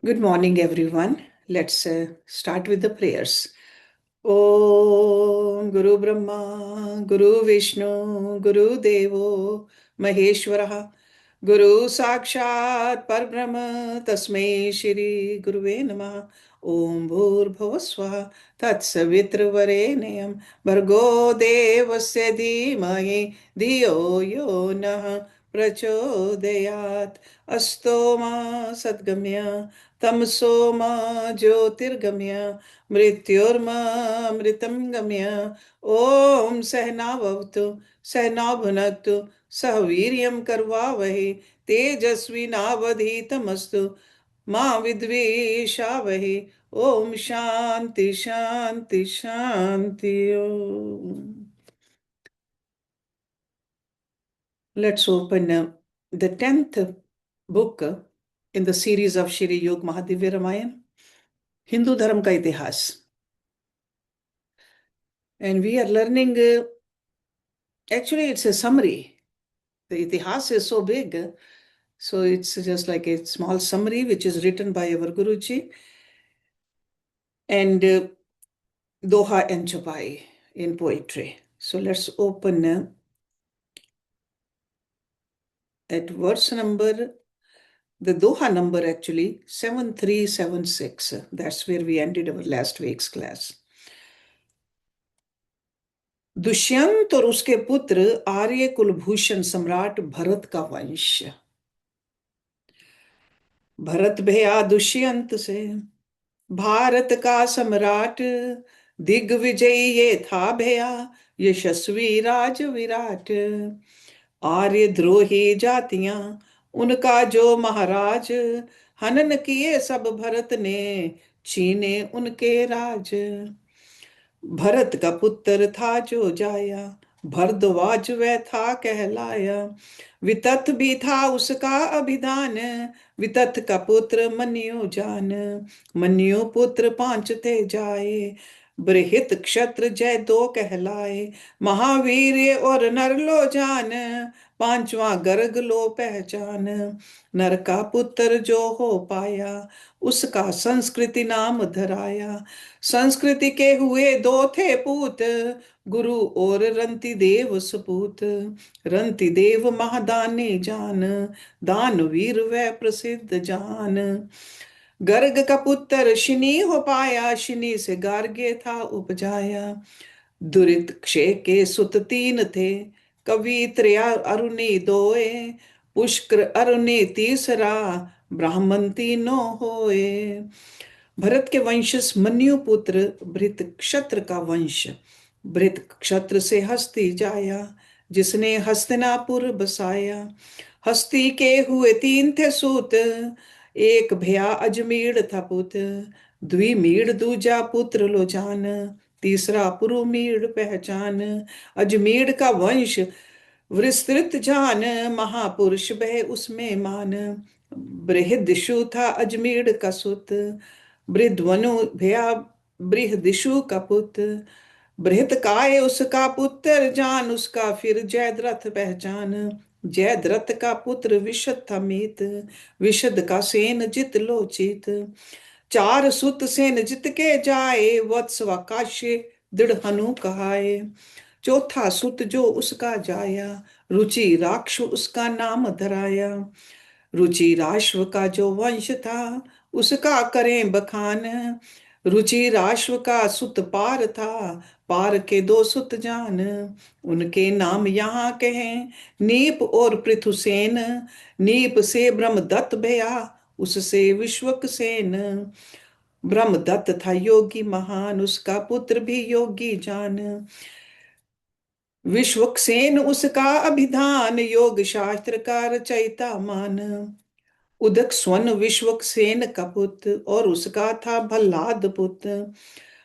Good morning, everyone. Let's start with the prayers. Om Guru Brahma, Guru Vishnu, Guru Devo, Maheshwara, Guru Sakshat Parbrahma, Tasmai Shri Guruve Namah. Om Bhur Swaha Tat Savitru Bhargo Devasya Dhimahi Dhiyo Yo Nah Prachodayat Asto Ma Sadgamya तमसो मा ज्योतिर्गमय मृत्योर्मा अमृतं गमय ओम सहनावतु सहनौ भुनक्तु सह वीर्यं करवावहै तेजस्विनावधीतमस्तु मा विद्विषावहै ओम शांति शांति Shanti Om. Let's open the 10th book in the series of Shri Yog Mahadivya Ramayana, Hindu धर्म का इतिहास. And we are learning, actually it's a summary. The itihas is so big, so it's just like a small summary which is written by our Guruji. And Doha and Chapai in poetry. So let's open at verse number, the Doha number actually, 7376. That's where we ended our last week's class. Dushyant और उसके पुत्र आर्य कुलभूषण सम्राट भरत का वंश. भरत भया दुष्यंत से, भारत का सम्राट, दिग्विजयी ये था भया, यशस्वी राज विराट. आर्य द्रोही जातियां उनका जो महाराज, हनन किए सब भरत ने, छीने उनके राज. भरत का पुत्र था जो जाया, भरद्वाज वह था कहलाया. वितथ भी था उसका अभिधान, वितथ का पुत्र मन्यु जान. मन्यु पुत्र पांच थे जाए, बृहत क्षत्र जय दो कहलाए. महावीर और नर लो जान, पांचवा गर्ग लो पहचान. नर का पुत्र जो हो पाया, उसका संस्कृति नाम धराया. संस्कृति के हुए दो थे पूत, गुरु और रंति देव सपूत. रंति देव महादानी जान, दानवीर वह प्रसिद्ध जान. गर्ग का पुत्र शिनी हो पाया, शिनी से गार्ग्य था उपजाया. दुरित क्षय के सुत तीन थे, कवि त्रया अरुणी दोए. पुष्कर अरुणी तीसरा, ब्राह्मण तीनों होए. भरत के वंशज मन्यु पुत्र भृत क्षत्र का वंश. भृत क्षत्र से हस्ती जाया, जिसने हस्तिनापुर बसाया. हस्ती के हुए तीन थे सूत, एक भया अजमीर था पुत. द्विमीर दूजा पुत्र लोजान, तीसरा पुरुमीर पहचान. अजमीर का वंश विस्तृत जान, महापुरुष भय उसमें मान. बृहदिशु था अजमीर का सुत, बृहद्वनु भया बृहदिशु का पुत्र. बृहत काय उसका पुत्र जान, उसका फिर जयद्रथ पहचान. जयद्रथ का पुत्र विशद था मीत, विशद का सेन जित लोचित. चार सुत सेन जित के जाए, वत्स व काश्य दृढ़ हनु कहाए. चौथा सुत जो उसका जाया, रुचि राक्ष उसका नाम धराया. रुचि राश्व का जो वंश था, उसका करें बखान. रुचि राश्व का सुत पार था, पार के दो सुत जान. उनके नाम यहाँ कहें, नीप और पृथुसेन. नीप से ब्रह्मदत्त भया, उससे विश्वक सेन. ब्रह्मदत्त था योगी महान, उसका पुत्र भी योगी जान. विश्वक्सेन उसका अभिधान, योग शास्त्र का रचयिता मान. उदक स्वन विश्वक्सेन का पुत्र, और उसका था भल्लाद पुत्र.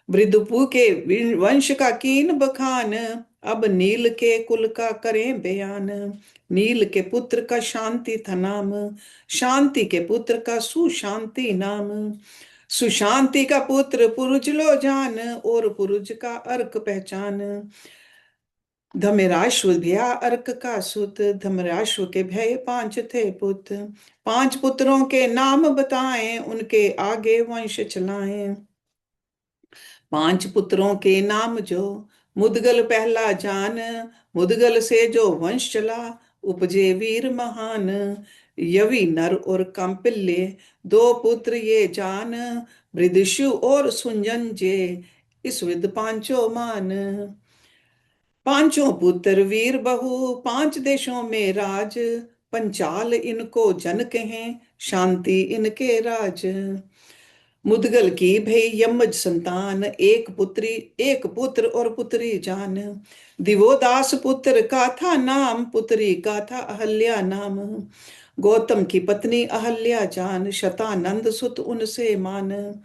मृदुपु के वंश का कीन बखान, अब नील के कुल का करें बयान. नील के पुत्र का शांति था नाम, शांति के पुत्र का सुशांति नाम. सुशांति का पुत्र पुरुज लो जान, और पुरुज का अर्क पहचान. धमेराश्व भया अर्क का सुत, धमेराश्व के भय पांच थे पुत। पांच पुत्रों के नाम बताएं, उनके आगे वंश चलाएं। पांच पुत्रों के नाम जो, मुदगल पहला जान। मुदगल से जो वंश चला, उपजे वीर महान। यवि नर और कंपिल्य, दो पुत्र ये जान। बृदिशु और सुंजन जे, इस विद पांचों मान। पांचों पुत्र वीर बहु, पांच देशों में राज। पंचाल इनको जन कहें, शांति इनके राज। मुदगल की भई यमज संतान, एक पुत्री एक पुत्र और पुत्री जान। दिवोदास पुत्र का था नाम, पुत्री का था अहल्या नाम। गौतम की पत्नी अहल्या जान, शतानंद सुत उनसे मान।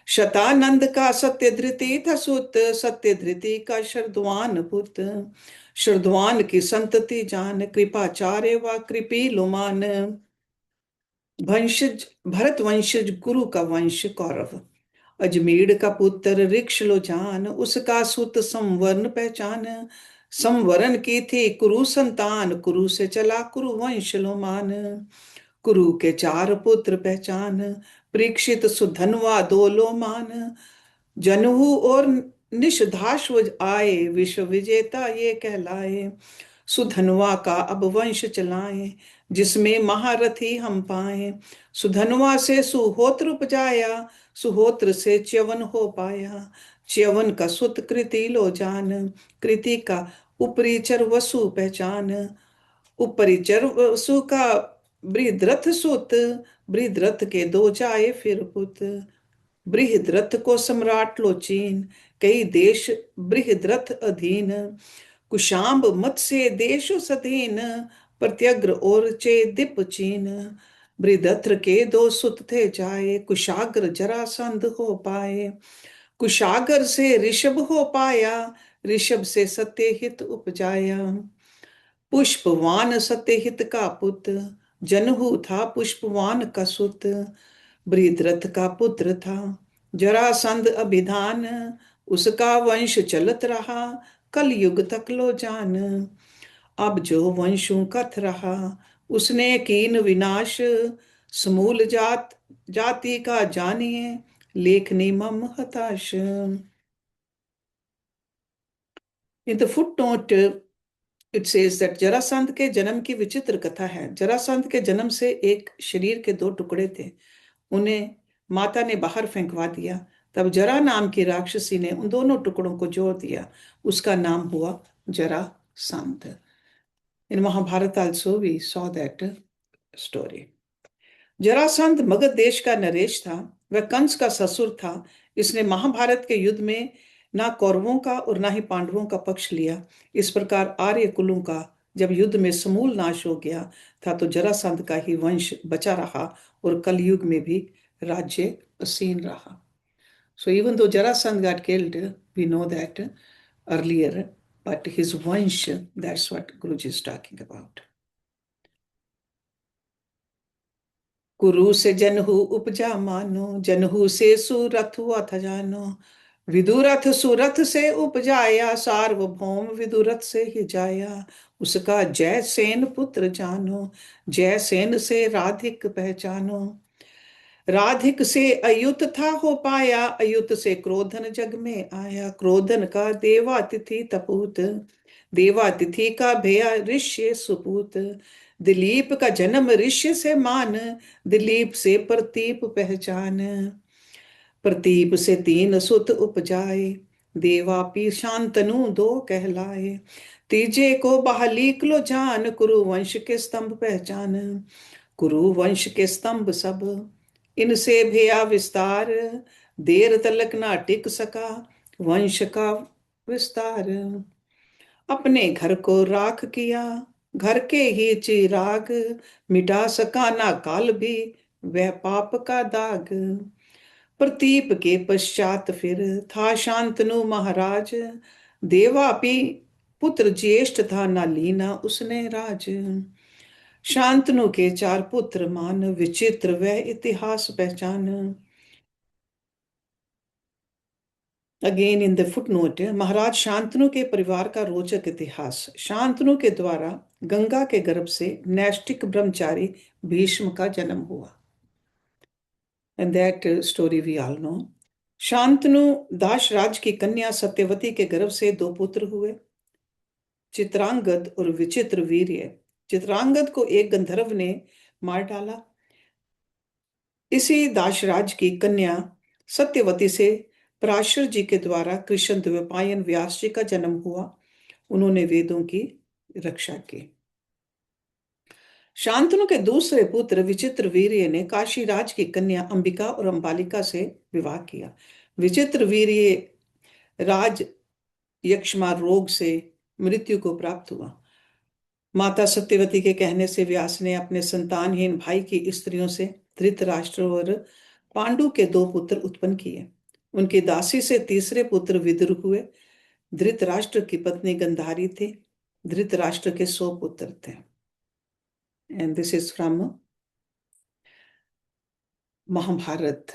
शतानंद का सत्यधृति था सुत, सत्यधृति का शरद्वान पुत। शरद्वान की संतति जान, कृपाचार्य व कृपीलुमान। वंशज भरत वंशज गुरु का वंश कौरव। अजमेर का पुत्र ऋक्षलो जान, उसका सुत संवरण पहचान। संवरण की थी कुरु संतान, कुरु से चला कुरु वंश लो मान। कुरु के चार पुत्र पहचान, परीक्षित सुधनवा दो लो मान। जनहु और निषधाश्व आए, विश्व विजेता ये कहलाए। सुधनवा का अब वंश चलाए, जिसमें महारथी हम पाए। सुधनवा से सुहोत्र उपजाया, सुहोत्र से च्यवन हो पाया। च्यवन का सुत कृति लो जान, कृति का उपरिचर वसु पहचान। उपरिचर वसु का बृहद्रथ सुत, बृहद्रथ के दो जाए फिर पुत। बृहद्रथ को सम्राट लो चीन, कई देश बृहद्रथ अधीन। कुशाम्ब मत से देश सधीन, प्रत्यग्र और चेदिप चीन। बृहद्रथ के दो सुत थे जाए, कुशाग्र जरासंध हो पाए। कुशाग्र से ऋषभ हो पाया, ऋषभ से सत्यहित उपजाया। पुष्पवान सत्यहित का पुत्र, जनहु था पुष्पवान का सुत। बृहद्रथ का पुत्र था जरासंध अभिधान, उसका वंश चलत रहा कलयुग तक लो जान। अब जो वंशों कथ रहा, उसने कीन विनाश। समूल जाति का जानिए, लेखनी मम हताश। In the footnote it says that Jarasandha के जन्म की विचित्र कथा है। जरासंध के जन्म से एक शरीर के दो टुकड़े थे, उन्हें माता ने बाहर फेंकवा दिया। तब जरा नाम की राक्षसी ने उन दोनों टुकड़ों को जोड़ दिया, उसका नाम हुआ Jarasandh. In Mahabharata also we saw that story. Jarasandh Magadh देश का नरेश था, वह कंस का ससुर था। इसने महाभारत के युद्ध में ना कौरवों का और ना ही पांडवों का पक्ष लिया। इस प्रकार आर्य कुलों का जब युद्ध में समूल नाश हो गया था, तो जरासंध का ही वंश बचा रहा और कलयुग में भी राज्य असीन रहा। So even though Jarasandh got killed, we know that earlier, but his vansh, that's what Guruji is talking about. कुरु से जनहु उपजा मानो, जनहु से सुरथ हुआ था जानो। विदुरथ सुरथ से उपजाया, सार्वभौम विदुरथ से ही जाया। उसका जयसेन पुत्र जानो, जयसेन से राधिक पहचानो। राधिक से अयुत था हो पाया, अयुत से क्रोधन जग में आया। क्रोधन का देवातिथि तपूत, देवातिथि का भया ऋष्य सुपूत। दिलीप का जन्म ऋष्य से मान, दिलीप से प्रतीप पहचान। प्रतीप से तीन सुत उपजाए, देवापि शांतनु दो कहलाए। तीजे को बाहलीक लो जान, कुरु वंश के स्तंभ पहचान। कुरु वंश के स्तंभ सब, इनसे भया विस्तार। देर तलक ना टिक सका वंश का विस्तार। अपने घर को राख किया, घर के ही चिराग। मिटा सका ना काल भी, वह पाप का दाग। प्रतीप के पश्चात फिर था शांतनु महाराज। देवापि पुत्र ज्येष्ठ था, ना लीना उसने राज। शांतनु के चार पुत्र मान, विचित्र वह इतिहास पहचान। अगेन इन द फुटनोट, महाराज शांतनु के परिवार का रोचक इतिहास। शांतनु के द्वारा गंगा के गर्भ से नैष्ठिक ब्रह्मचारी भीष्म का जन्म हुआ। And that story we all know. Shantanu Dashraj की कन्या सत्यवती के गर्भ से दो पुत्र हुए, चित्रांगद और विचित्र वीर्य। चित्रांगद को एक गंधर्व ने मार डाला। इसी दाशराज की कन्या सत्यवती से पराशर जी के द्वारा कृष्ण द्वैपायन व्यास जी का जन्म हुआ। उन्होंने वेदों की रक्षा की। शांतनु के दूसरे पुत्र विचित्र वीर्य ने काशीराज की कन्या अंबिका और अंबालिका से विवाह किया। विचित्र वीर्य राज यक्ष्मा रोग से मृत्यु को प्राप्त हुआ। माता सत्यवती के कहने से व्यास ने अपने संतानहीन भाई की स्त्रियों से धृतराष्ट्र और पांडु के दो पुत्र उत्पन्न किए। उनकी दासी से तीसरे पुत्र विदुर हुए। धृतराष्ट्र की पत्नी गंधारी थी। धृतराष्ट्र के 100 पुत्र थे। And this is from Mahabharata.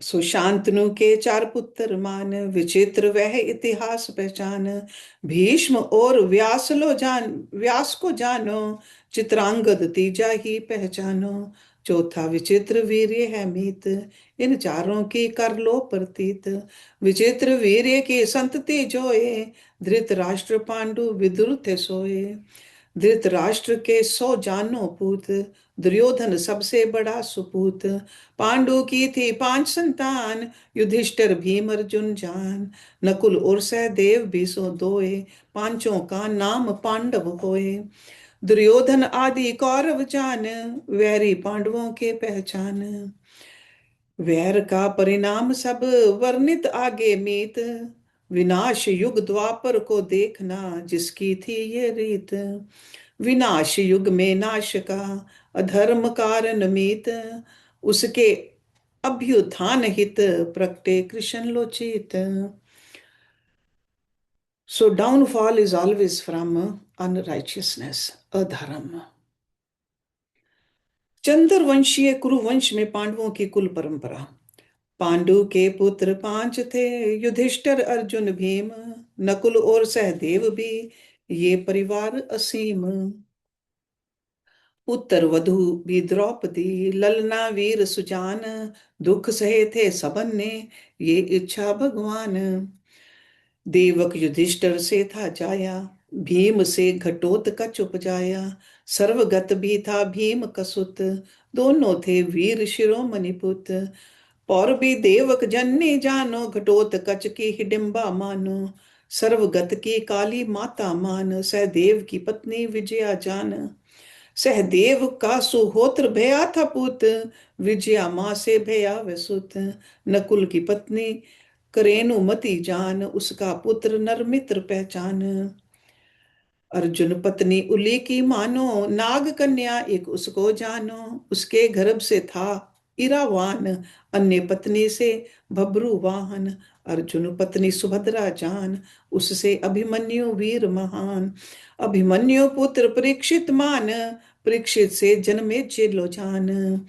So Shantanu के 4 पुत्र मान, विचित्र वह इतिहास पहचान। भीष्म और व्यास को जानो, चित्रांगद तीजा ही पहचानो। चौथा विचित्र वीर्य है मीत, इन चारों की कर लो प्रतीत। विचित्र वीर्य की संतति जोए, धृतराष्ट्र पांडु विदुर थे सोए। धृतराष्ट्र के 100 जानो पूत, दुर्योधन सबसे बड़ा सुपूत। पांडु की थी 5 संतान, युधिष्ठिर भीम अर्जुन जान। नकुल और सहदेव भी सो दोए, पांचों का नाम पांडव होए। दुर्योधन आदि कौरव जान, वैरी पांडवों के पहचान। वैर का परिणाम सब वर्णित आगे मीत, विनाश युग द्वापर को देखना जिसकी थी ये रीत। विनाश युग में नाश का अधर्म कारण मीत, उसके अभ्युत्थान हित प्रगटे कृष्ण लोचित। सो डाउनफॉल इज ऑलवेज फ्रॉम अनराइचियसनेस, अधर्म। चंद्रवंशीय कुरुवंश में पांडवों की कुल परंपरा। पांडु के पुत्र 5 थे, युधिष्ठिर अर्जुन भीम, नकुल और सहदेव भी, ये परिवार असीम। उत्तर वधु भी द्रौपदी, ललना वीर सुजान, दुख सहे थे सबन ने, ये इच्छा भगवान। देवक युधिष्ठिर से था जाया, भीम से घटोत्कच उपजाया। सर्वगत भी था भीम कसुत, दोनों थे वीर शिरोमणि पुत। और भी देवक जननी जानो, घटोत्कच की हिडिंबा मानो। सर्वगत की काली माता मान, सहदेव की पत्नी विजया जान। सहदेव का सुहोत्र भया था पुत, विजया माँ से भया वसुत। नकुल की पत्नी करेनुमति जान, उसका पुत्र नरमित्र पहचान। अर्जुन पत्नी उली की मानो, नाग कन्या एक उसको जानो। उसके गर्भ से था इरावान, अन्य पत्नी से भब्रू वाहन। अर्जुन पत्नी सुभद्रा जान, उससे अभिमन्यु वीर महान। अभिमन्यु पुत्र परीक्षित मान, परीक्षित से जन्मे चिलोजान।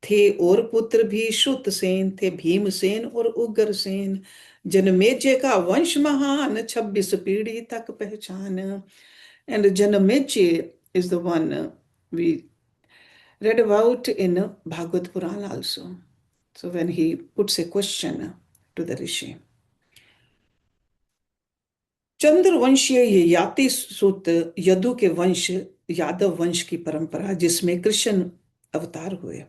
थे और पुत्र भी श्रुतसेन, थे भीमसेन और उग्रसेन। जनमेजय का वंश महान, 26 पीढ़ी तक पहचान। And Janamejaya is the one we read about in Bhagavad Puran also. So when he puts a question to the rishi. चंद्रवंशीय ये याति सूत यदु के वंश, यादव वंश की परंपरा जिसमें कृष्ण अवतार हुए।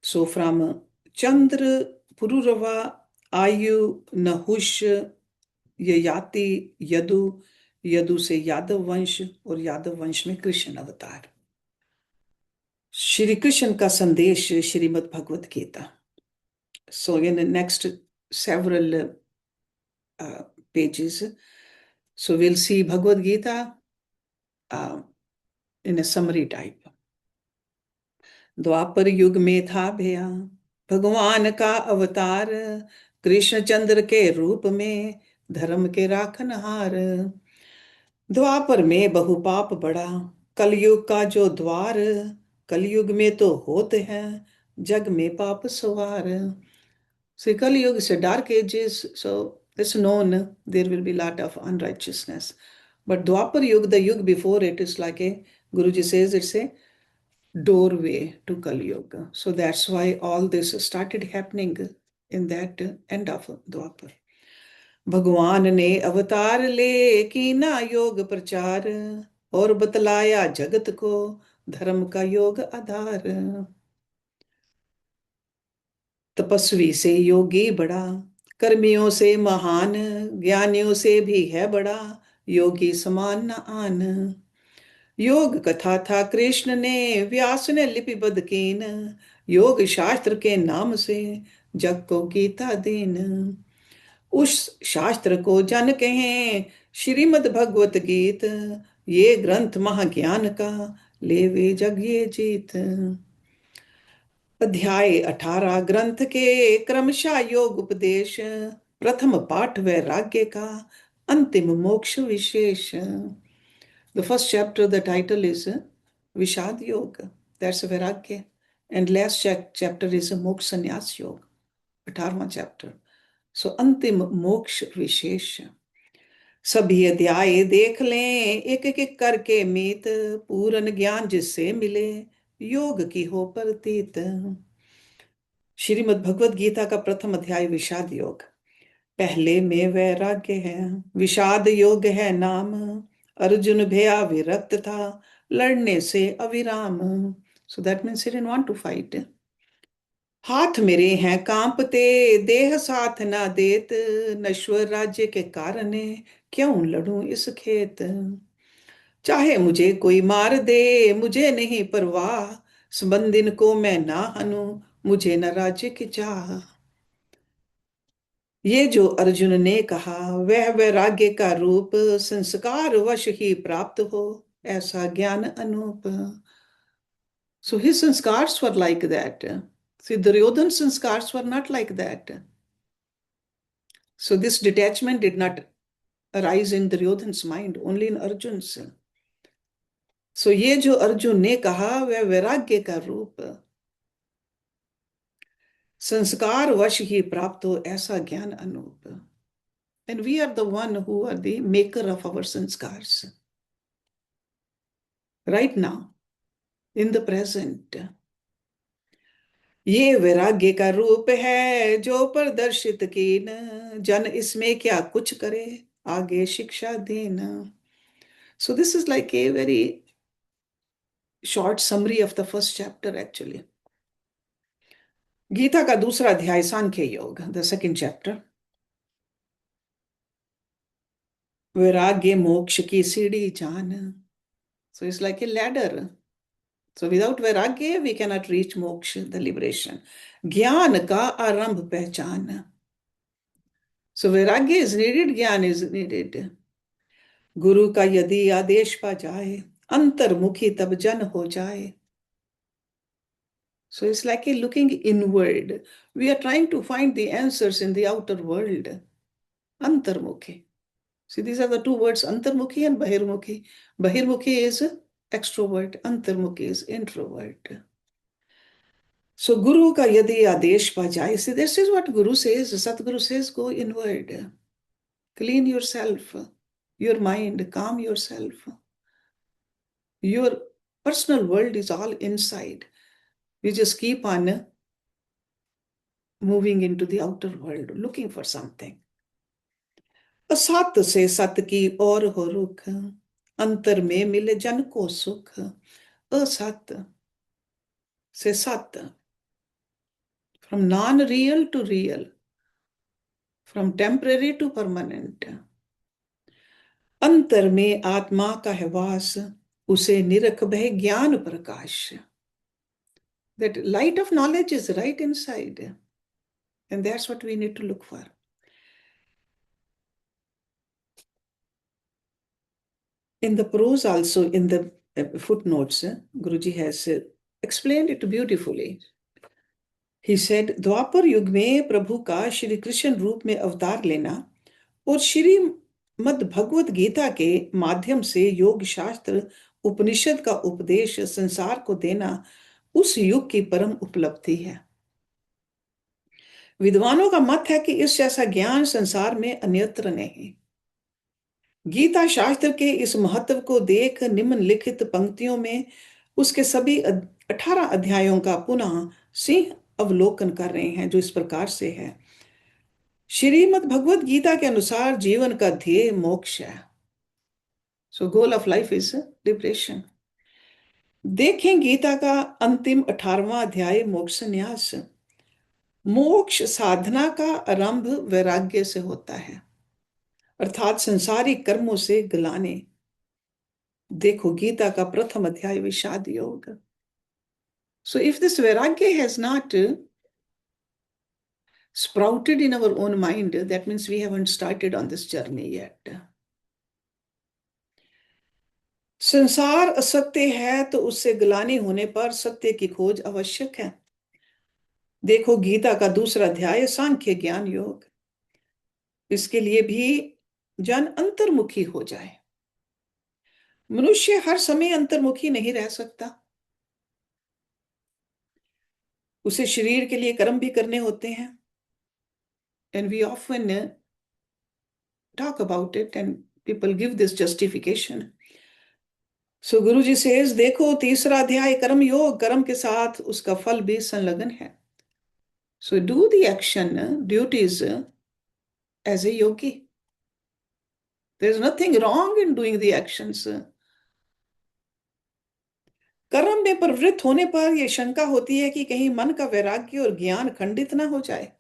सो फ्रॉम चंद्र पुरुरवा आयु नहुष ययाति यदु, यदु से यादव वंश और यादव वंश में कृष्ण अवतार। श्री कृष्ण का संदेश Shrimad Bhagavad Gita. So in next several pages, so we'll see Bhagavad Gita in a summary type. द्वापर युग में था भया भगवान का अवतार, कृष्णचंद्र के रूप में धर्म के राखनहार। द्वापर में बहुपाप बड़ा, कलयुग का जो द्वार, कलयुग में तो होते हैं जग में पाप सवार। So Kali Yuga is a dark ages, so it's known there will be a lot of unrighteousness. But Dwapar Yuga, the Yuga before it, is like a Guruji says it's a doorway to Kali Yuga. So that's why all this started happening in that end of Dwapar. भगवान ने अवतार ले कीना योग प्रचार और बतलाया जगत को धर्म का योग आधार। तपस्वी से योगी बड़ा, कर्मियों से महान, ज्ञानियों से भी है बड़ा, योगी समान न आन। योग कथा था कृष्ण ने, व्यास ने लिपिबद्ध कीन, योग शास्त्र के नाम से जग को गीता दीन। उस शास्त्र को जन कहें श्रीमद् भगवत गीत, ये ग्रंथ महाज्ञान का लेवे जग ये जीत। अध्याय 18 ग्रंथ के क्रमशः योग उपदेश, प्रथम पाठ वैराग्य का, अंतिम मोक्ष विशेष। The first chapter, the title is Vishad Yoga, that's Vairagya. And last chapter is Moksha Sannyas Yoga, 18वां chapter. So अंतिम मोक्ष विशेष। सभी अध्याय देख लें एक एक करके मीत, पूर्ण ज्ञान जिससे मिले योग की हो प्रतीत। श्रीमद् भगवद गीता का प्रथम अध्याय विषाद योग। पहले में वैराग्य है, विषाद योग है नाम, अर्जुन भया विरक्त था, लड़ने से अविराम। So that means he didn't want to fight. हाथ मेरे हैं कांपते, देह साथ ना देत, नश्वर राज्य के कारण क्यों लड़ूं इस खेत। चाहे मुझे कोई मार दे मुझे नहीं परवाह, संबंधिन को मैं ना हनूं, मुझे न राज्य की चाह। ये जो अर्जुन ने कहा वह वैराग्य का रूप, संस्कार वश ही प्राप्त हो ऐसा ज्ञान Anoop. So his sanskars were like that. See, Duryodhan's sanskars were not like that. So this detachment did not arise in Duryodhan's mind, only in Arjun's. So ये जो अर्जुन ने कहा वह वैराग्य का रूप, संस्कार वश ही प्राप्त हो ऐसा ज्ञान Anoop. And we are the one who are the maker of our sanskars. Right now, in the present. ये वैराग्य का रूप है जो प्रदर्शित कीन, जन इसमें क्या कुछ करे आगे शिक्षा देना। So this is like a very short summary of the first chapter actually. Gita का दूसरा अध्याय सांख्य योग, the second chapter. वैराग्य मोक्ष की सीढ़ी जान. So it's like a ladder. So without vairagya, we cannot reach moksha, the liberation. Jnana ka arambh pehchan. So vairagya is needed, jnana is needed. Guru ka yadi आदेश पा जाए, अंतर्मुखी तब जन हो जाए. So it's like a looking inward. We are trying to find the answers in the outer world. Antarmukhi. See, these are the two words, antarmukhi and bahirmukhi. Bahirmukhi is extrovert, antarmukhi is introvert. So Guru ka yadi adesh pa jaye. See, this is what Guru says. Satguru says, go inward. Clean yourself, your mind, calm yourself. Your personal world is all inside. You just keep on moving into the outer world, looking for something. असत से सत की और हो रुख, अंतर में मिले जन को सुख. असत से सत, from non-real to real, from temporary to permanent. अंतर में आत्मा का है वास, उसे निरख भय ज्ञान प्रकाश. That light of knowledge is right inside, and that's what we need to look for. In the prose also, in the footnotes, Guruji has explained it beautifully. He said, द्वापर युग में प्रभु का श्री कृष्ण रूप में अवतार लेना और श्रीमद् भगवद गीता के माध्यम से योग शास्त्र उपनिषद का उपदेश संसार को देना उस युग की परम उपलब्धि है. विद्वानों का मत है कि इस जैसा ज्ञान संसार में अन्यत्र नहीं। गीता शास्त्र के इस महत्व को देख निम्नलिखित पंक्तियों में उसके सभी 18 अध्यायों का पुनः सिंह अवलोकन कर रहे हैं, जो इस प्रकार से है। श्रीमद् भगवत गीता के अनुसार जीवन का ध्येय मोक्ष है। So goal of life is liberation. देखें गीता का अंतिम 18वां अध्याय मोक्ष संन्यास। मोक्ष साधना का आरंभ वैराग्य से होता है, अर्थात संसारिक कर्मों से गलाने। देखो गीता का प्रथम अध्याय विषाद योग। सो इफ दिस वैराग्य has not sprouted in our own mind, that means we haven't started on this journey yet. संसार असत्य है तो उससे ग्लानि होने पर सत्य की खोज आवश्यक है। देखो गीता का दूसरा अध्याय सांख्य ज्ञान योग। इसके लिए भी जन अंतर्मुखी हो जाए। मनुष्य हर समय अंतर्मुखी नहीं रह सकता, उसे शरीर के लिए कर्म भी करने होते हैं। And we often talk about it and people give this justification. So Guru ji says, देखो तीसरा अध्याय कर्म योग, कर्म के साथ उसका फल भी संलग्न है। So do the action duties as a yogi. There is nothing wrong in doing the actions. कर्म में प्रवृत्त होने पर यह शंका होती है कि कहीं मन का वैराग्य और ज्ञान खंडित ना हो जाए,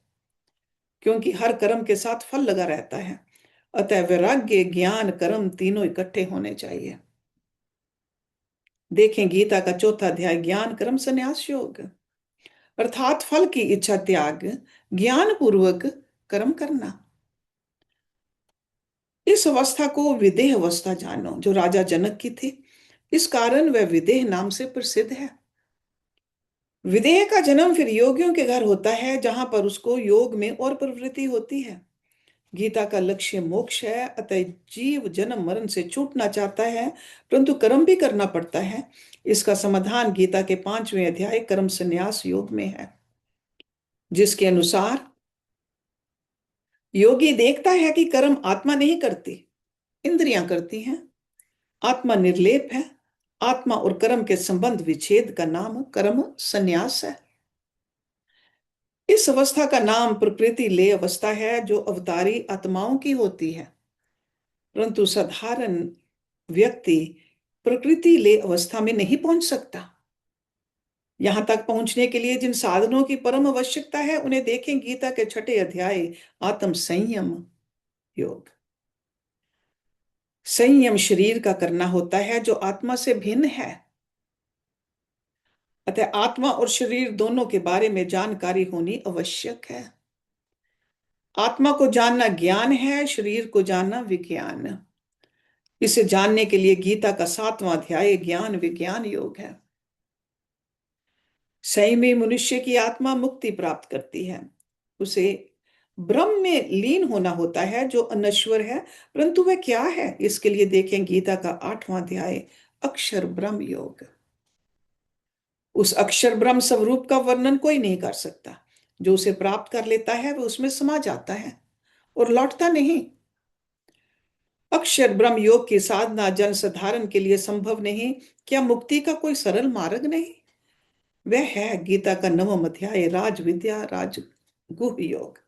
क्योंकि हर कर्म के साथ फल लगा रहता है। अतः वैराग्य, ज्ञान, कर्म तीनों इकट्ठे होने चाहिए। देखें गीता का चौथा अध्याय ज्ञान कर्म संन्यास योग, अर्थात फल की इच्छा त्याग, ज्ञान पूर्वक कर्म करना। इस अवस्था को विदेह अवस्था जानो, जो राजा जनक की थी। इस कारण वह विदेह नाम से प्रसिद्ध है। विदेह का जन्म फिर योगियों के घर होता है, जहां पर उसको योग में और प्रवृत्ति होती है। गीता का लक्ष्य मोक्ष है, अतः जीव जन्म मरण से छूटना चाहता है, परंतु कर्म भी करना पड़ता है। इसका समाधान गीता के 5वें अध्याय कर्म संन्यास योग में है, जिसके अनुसार योगी देखता है कि कर्म आत्मा नहीं करती, इंद्रियां करती हैं। आत्मा निर्लेप है। आत्मा और कर्म के संबंध विच्छेद का नाम कर्म संन्यास है। इस अवस्था का नाम प्रकृति लय अवस्था है, जो अवतारी आत्माओं की होती है, परंतु साधारण व्यक्ति प्रकृति लय अवस्था में नहीं पहुंच सकता। यहां तक पहुंचने के लिए जिन साधनों की परम आवश्यकता है, उन्हें देखें गीता के 6ठे अध्याय आत्म संयम योग। संयम शरीर का करना होता है, जो आत्मा से भिन्न है। अतः आत्मा और शरीर दोनों के बारे में जानकारी होनी आवश्यक है। आत्मा को जानना ज्ञान है, शरीर को जानना विज्ञान। इसे जानने के लिए गीता का 7वां अध्याय ज्ञान विज्ञान योग है। संयमी मनुष्य की आत्मा मुक्ति प्राप्त करती है। उसे ब्रह्म में लीन होना होता है, जो अनश्वर है, परंतु वह क्या है, इसके लिए देखें गीता का 8वां अध्याय अक्षर ब्रह्म योग। उस अक्षर ब्रह्म स्वरूप का वर्णन कोई नहीं कर सकता। जो उसे प्राप्त कर लेता है वह उसमें समा जाता है और लौटता नहीं। अक्षर ब्रह्म योग की साधना जन साधारण के लिए संभव नहीं। क्या मुक्ति का कोई सरल मार्ग नहीं? वह है गीता का 9वां अध्याय राज विद्या राज गुह योग।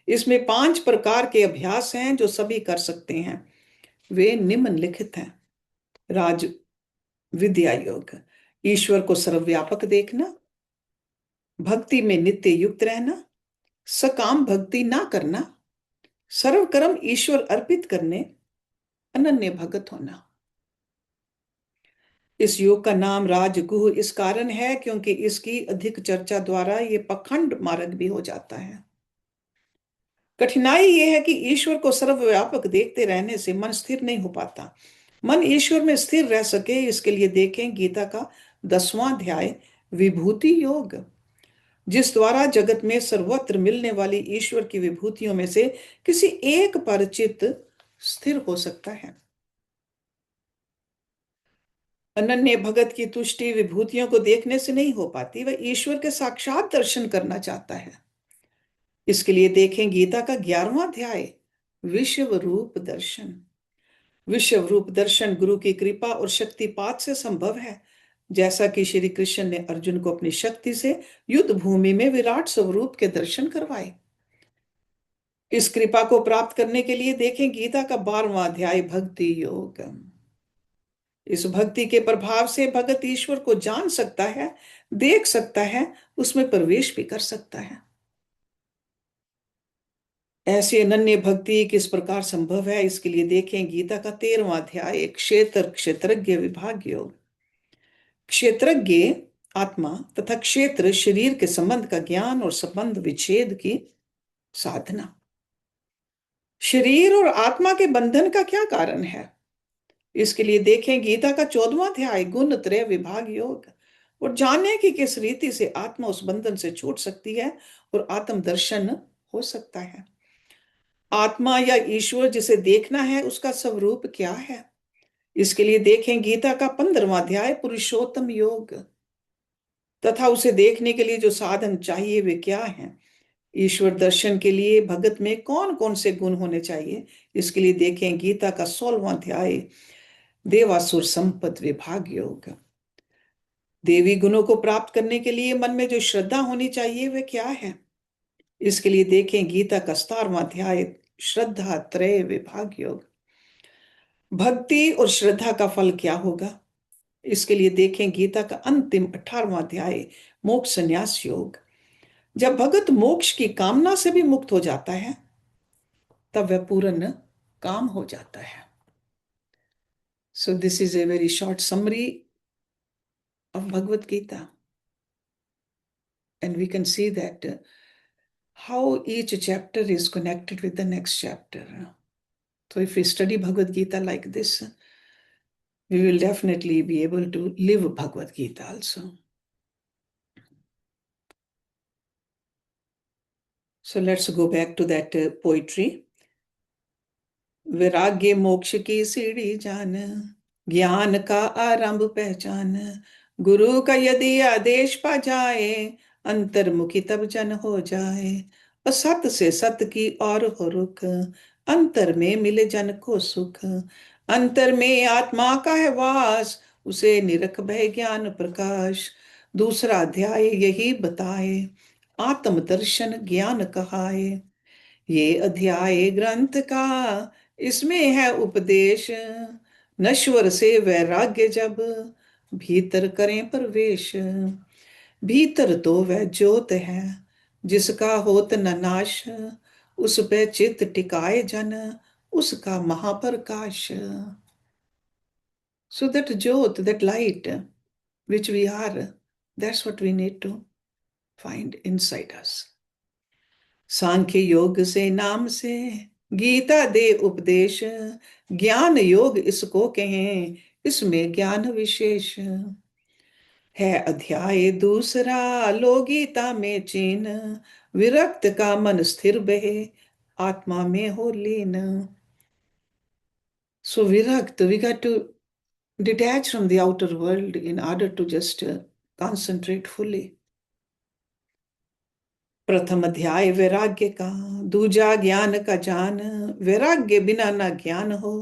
इसमें 5 प्रकार के अभ्यास हैं जो सभी कर सकते हैं। वे निम्नलिखित हैं। राज विद्या योग, ईश्वर को सर्वव्यापक देखना, भक्ति में नित्य युक्त रहना, सकाम भक्ति ना करना, सर्व कर्म ईश्वर अर्पित करने, अनन्य भगत होना। इस योग का नाम राजगुह इस कारण है क्योंकि इसकी अधिक चर्चा द्वारा ये पखंड मार्ग भी हो जाता है। कठिनाई यह है कि ईश्वर को सर्वव्यापक देखते रहने से मन स्थिर नहीं हो पाता। मन ईश्वर में स्थिर रह सके, इसके लिए देखें गीता का 10वां अध्याय विभूति योग, जिस द्वारा जगत में सर्वत्र मिलने वाली ईश्वर की विभूतियों में से किसी एक पर चित्त स्थिर हो सकता है। अनन्य भगत की तुष्टि विभूतियों को देखने से नहीं हो पाती, वह ईश्वर के साक्षात दर्शन करना चाहता है। इसके लिए देखें गीता का 11वां अध्याय, विश्व रूप दर्शन। विश्व रूप दर्शन गुरु की कृपा और शक्तिपात से संभव है, जैसा कि श्री कृष्ण ने अर्जुन को अपनी शक्ति से युद्ध भूमि में विराट स्वरूप के दर्शन करवाए। इस कृपा को प्राप्त करने के लिए देखें गीता का 12वां अध्याय, भक्ति योग। इस भक्ति के प्रभाव से भगत ईश्वर को जान सकता है, देख सकता है, उसमें प्रवेश भी कर सकता है। ऐसी अनन्य भक्ति किस प्रकार संभव है, इसके लिए देखें गीता का 13वां अध्याय, क्षेत्र क्षेत्रज्ञ विभाग योग। क्षेत्रज्ञ आत्मा तथा क्षेत्र शरीर के संबंध का ज्ञान और संबंध विच्छेद की साधना। शरीर और आत्मा के बंधन का क्या कारण है, इसके लिए देखें गीता का 14वां अध्याय, गुण त्रय विभाग योग, और जाने कि किस रीति से आत्मा उस बंधन से छूट सकती है और आत्म दर्शन हो सकता है। आत्मा या ईश्वर जिसे देखना है उसका स्वरूप क्या है, इसके लिए देखें गीता का 15वां अध्याय, पुरुषोत्तम योग, तथा उसे देखने के लिए जो साधन चाहिए वे क्या हैं। ईश्वर दर्शन के लिए भगत में कौन कौन से गुण होने चाहिए, इसके लिए देखें गीता का 16वां अध्याय, देवासुर संपद विभाग योग। देवी गुणों को प्राप्त करने के लिए मन में जो श्रद्धा होनी चाहिए वे क्या है, इसके लिए देखें गीता का 17वां अध्याय, श्रद्धा त्रय विभाग योग। भक्ति और श्रद्धा का फल क्या होगा, इसके लिए देखें गीता का अंतिम 18वां अध्याय, मोक्ष संन्यास योग। जब भगत मोक्ष की कामना से भी मुक्त हो जाता है तब वह पूर्ण काम हो जाता है। So this is a very short summary of Bhagavad Gita, and we can see that how each chapter is connected with the next chapter. So if we study Bhagavad Gita like this, we will definitely be able to live Bhagavad Gita also. So let's go back to that poetry. वैराग्य मोक्ष की सीढ़ी जान, ज्ञान का आरंभ पहचान, गुरु का यदि आदेश पा जाए, अंतर्मुखी तब जन हो जाए, असत से सत की और हो रुख, अंतर में मिले जन को सुख, अंतर में आत्मा का है वास, उसे निरख भय ज्ञान प्रकाश। दूसरा अध्याय यही बताए, आत्म दर्शन ज्ञान कहाए। ये अध्याय ग्रंथ का इसमें है उपदेश, नश्वर से वैराग्य जब भीतर करें प्रवेश। भीतर तो वह ज्योत है जिसका होत न नाश, उस पे चित टिकाए जन उसका Mahaprakash. So that jyot, that light which we are, that's what we need to find inside us. सांख्य योग से नाम से गीता दे उपदेश, ज्ञान योग इसको कहें, इसमें ज्ञान विशेष है। अध्याय दूसरा लो गीता में चीन, विरक्त का मन स्थिर बहे, आत्मा में हो लीन। So virakta, we got to detach from the outer world in order to just concentrate fully. प्रथम अध्याय वैराग्य का, दूजा ज्ञान का जान, वैराग्य बिना ना ज्ञान हो,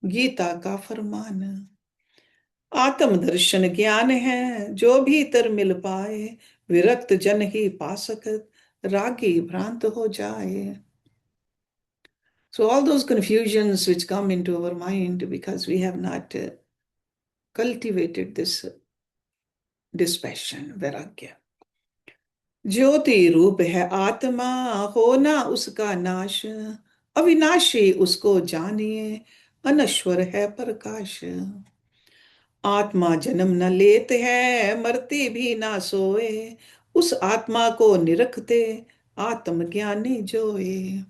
गीता का फरमान। आत्म दर्शन ज्ञान है जो भीतर मिल पाए, विरक्त जन ही पा सकत, रागी भ्रांत हो जाए। So all those confusions which come into our mind because we have not cultivated this dispassion, vairagya. ज्योति रूप है आत्मा, होना उसका नाश, अविनाशी उसको जानिए, अनश्वर है प्रकाश। आत्मा जन्म न लेते है, मरती भी ना सोए, उस आत्मा को निरखते आत्मज्ञानी जोए।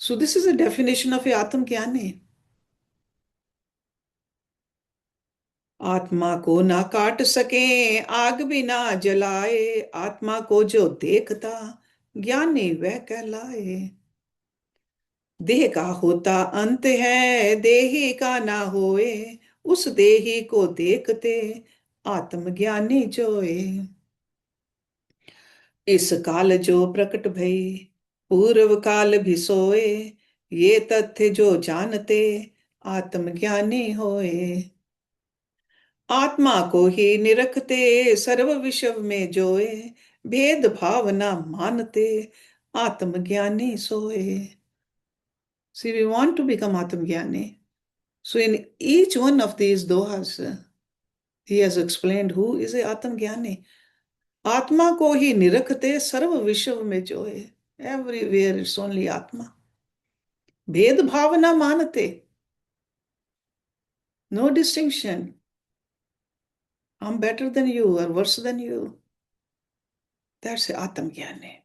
So this is a definition of a आत्मज्ञानी। आत्मा को ना काट सके, आग भी ना जलाए, आत्मा को जो देखता ज्ञानी वह कहलाए। देह का होता अंत है, देही का ना होए, उस देही को देखते आत्मज्ञानी जोए। इस काल जो प्रकट भई, पूर्व काल भी सोए, ये तथ्य जो जानते, आत्मज्ञानी होए। आत्मा को ही निरखते, सर्व विश्व में जोए, भेद भाव ना मानते, आत्मज्ञानी सोए। See, we want to become Atmajnani. So in each one of these dohas, he has explained who is a Atmajnani. आत्मा को ही निरखते, सर्व विश्व में जो है, एवरीवेयर इट्स ओनली आत्मा। भेदभाव ना मानते, no distinction, I am better than you और वर्स देन यू, दैट्स आत्मज्ञान है।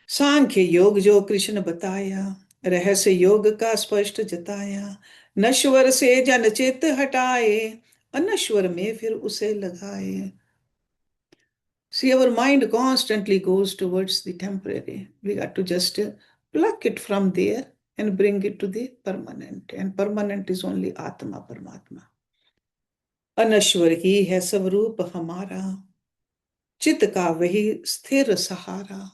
सांख्य योग जो कृष्ण बताया, रहस्य योग का स्पष्ट जताया, नश्वर से जन चित हटाए, अनश्वर में फिर उसे लगाए। See, our mind constantly goes towards the temporary. We got to just pluck it from there and bring it to the permanent. And permanent is only Atma, Paramatma. अनश्वर ही है स्वरूप हमारा, चित्त का वही स्थिर सहारा.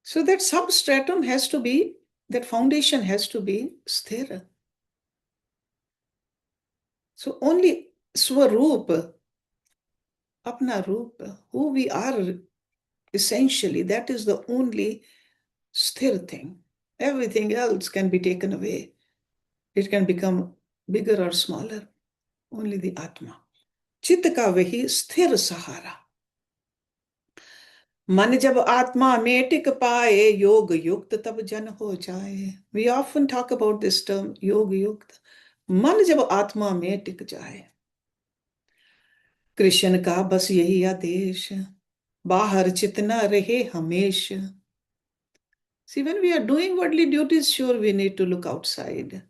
So that substratum has to be, that foundation has to be sthira. So only Swarup, Apna Rupa, who we are essentially, that is the only sthir thing. Everything else can be taken away. It can become bigger or smaller. Only the Atma. चित्त का वही स्थिर सहारा. मन जब आत्मा में टिक पाए, योग युक्त तब जन हो जाए. We often talk about this term, योग युक्त. मन जब आत्मा में टिक जाए. कृष्ण का बस यही आदेश, बाहर चित न रहे हमेश. See, when we are doing worldly duties, sure we need to look outside,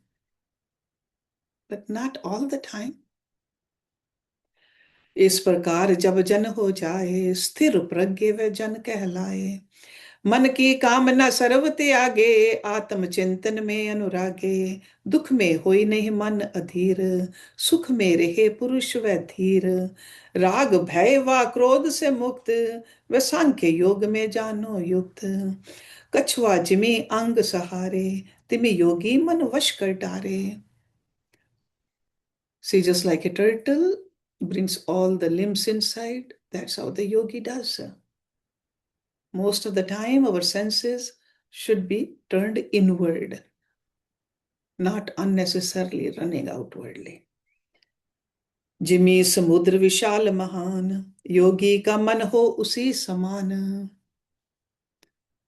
but not all the time. इस प्रकार जब जन हो जाए, स्थिर प्रज्ञ व जन कहलाए. मन की कामना सर्व त्यागे, आत्म चिंतन में अनुरागे. दुख में होई नहीं मन अधीर, सुख में रहे पुरुष व धीर. राग भय व क्रोध से मुक्त, व सांख्य योग में जानो युक्त. कछुआ जिमी अंग सहारे, तिमि योगी मन वश कर डारे. See, just like a turtle brings all the limbs inside, that's how the yogi does. Most of the time, our senses should be turned inward, not unnecessarily running outwardly. Jimmy समुद्र विशाल महान, योगी का मन हो उसी समान.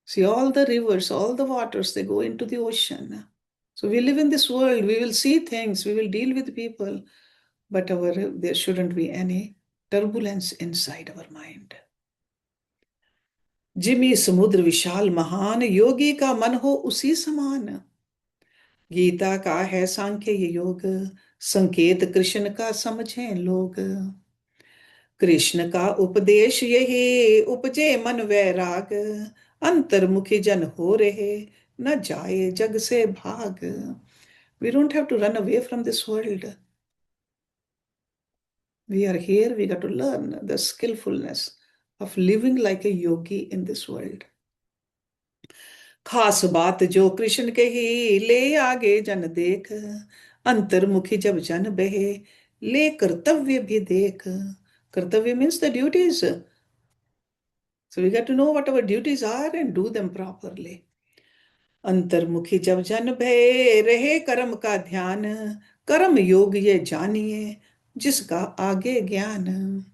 See, all the rivers, all the waters, they go into the ocean. So we live in this world, we will see things, we will deal with people, but there shouldn't be any turbulence inside our mind. Jimmy समुद्र विशाल महान, योगी का मन हो उसी समान. गीता का है सांख्य ये योग, संकेत कृष्ण का समझें लोग. कृष्ण का उपदेश यही, उपजे मन वैराग. अंतर्मुखी जन हो रहे, न जाए जग से भाग. We don't have to run away from this world. We are here, we got to learn the skillfulness of living like a yogi in this world. खास बात जो कृष्ण कही, ले आगे जन देख. अंतर्मुखी जब जन बहे, ले कर्तव्य भी देख. कर्तव्य means the duties. So we got to know what our duties are and do them properly. अंतर्मुखी जब जन भय, रहे कर्म का ध्यान. कर्म योग ये जानिए, जिसका आगे ज्ञान.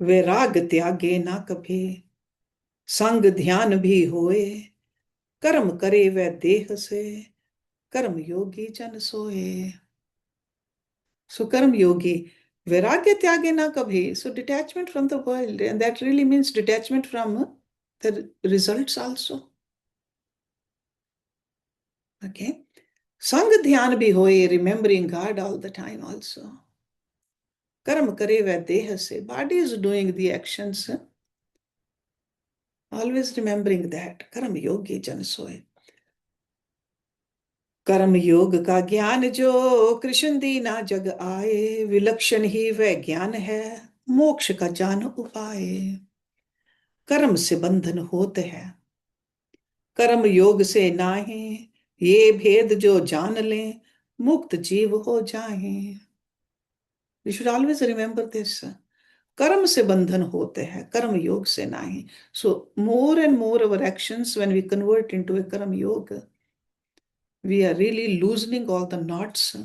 वैराग त्यागे ना कभी, संग ध्यान भी होए. कर्म करे वह देह से, कर्म योगी जन सोए. So कर्म योगी, वैराग्य त्यागे ना कभी. So detachment from the world, and that really means detachment from the results also. Okay. संग ध्यान भी होए, remembering God all the time also. कर्म करे वह देह से, body is doing the actions. Always remembering that. कर्म योगी जन सोए. कर्म योग का ज्ञान जो कृष्ण दीना जग आए, विलक्षण ही वह ज्ञान है. मोक्ष का जान उपाय। कर्म से बंधन होते हैं, कर्म योग से नाहे, ये भेद जो जान ले, मुक्त जीव हो जाए। You should always remember this. कर्म से बंधन होते हैं, कर्म योग से नहीं. So more and more our actions, when we convert into a karma yoga, we are really loosening all the knots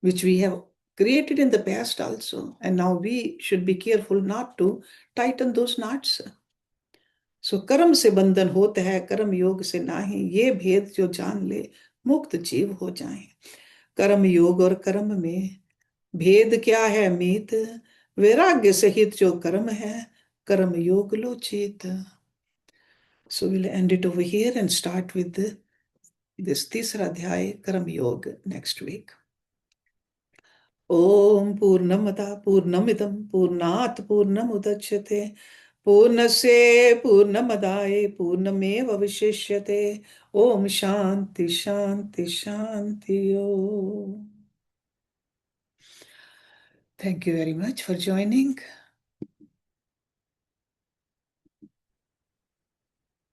which we have created in the past also, and now we should be careful not to tighten those knots. सो कर्म से बंधन होता है, कर्म योग से नाही, ये भेद जो जान ले, मुक्त जीव हो जाए. कर्म योग और कर्म में भेद क्या है मीत, वैराग्य सहित जो कर्म है, कर्म योग लोचित. So will end it over here and start with this तीसरा अध्याय कर्म योग नेक्स्ट वीक. ओम पूर्णमदा पूर्णमिदं पूर्णात् पूर्णमुदच्यते पूर्णस्य पूर्णमदाय पूर्णमेवावशिष्यते. ओम शांति शांति शांति. ओम. Thank you very much for joining.